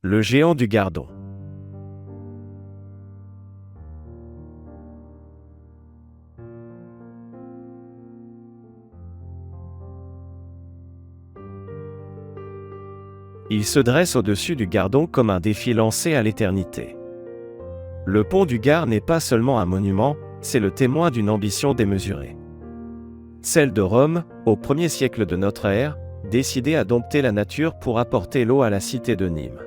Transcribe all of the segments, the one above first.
Le géant du Gardon. Il se dresse au-dessus du Gardon comme un défi lancé à l'éternité. Le pont du Gard n'est pas seulement un monument, c'est le témoin d'une ambition démesurée. Celle de Rome, au 1er siècle de notre ère, décidée à dompter la nature pour apporter l'eau à la cité de Nîmes.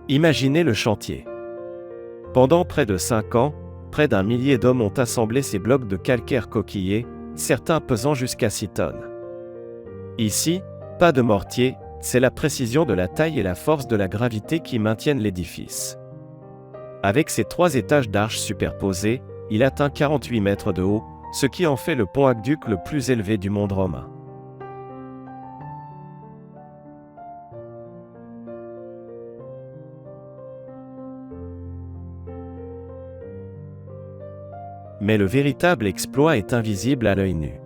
Imaginez le chantier. Pendant près de 5 ans, près d'1 millier d'hommes ont assemblé ces blocs de calcaire coquillé, certains pesant jusqu'à 6 tonnes. Ici, pas de mortier, c'est la précision de la taille et la force de la gravité qui maintiennent l'édifice. Avec ses 3 étages d'arches superposées, il atteint 48 mètres de haut, ce qui en fait le pont aqueduc le plus élevé du monde romain. Mais le véritable exploit est invisible à l'œil nu.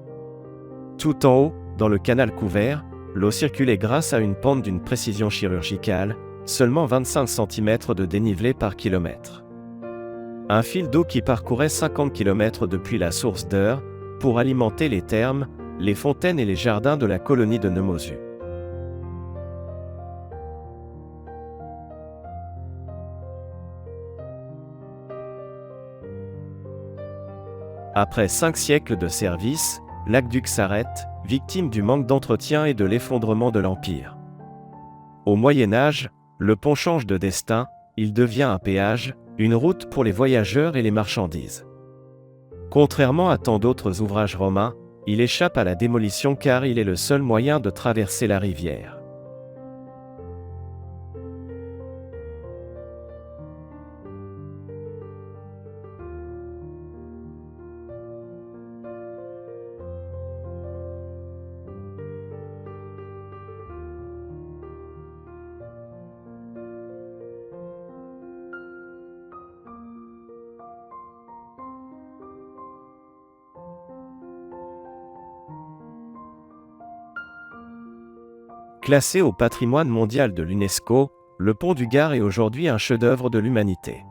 Tout en haut, dans le canal couvert, l'eau circulait grâce à une pente d'une précision chirurgicale, seulement 25 cm de dénivelé par kilomètre. Un fil d'eau qui parcourait 50 km depuis la source d'Eure, pour alimenter les thermes, les fontaines et les jardins de la colonie de Nemours. Après 5 siècles de service, l'aqueduc s'arrête, victime du manque d'entretien et de l'effondrement de l'Empire. Au Moyen Âge, le pont change de destin, il devient un péage, une route pour les voyageurs et les marchandises. Contrairement à tant d'autres ouvrages romains, il échappe à la démolition car il est le seul moyen de traverser la rivière. Classé au patrimoine mondial de l'UNESCO, le pont du Gard est aujourd'hui un chef-d'œuvre de l'humanité.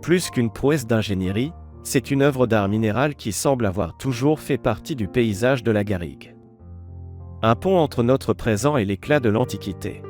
Plus qu'une prouesse d'ingénierie, c'est une œuvre d'art minéral qui semble avoir toujours fait partie du paysage de la garrigue. Un pont entre notre présent et l'éclat de l'Antiquité.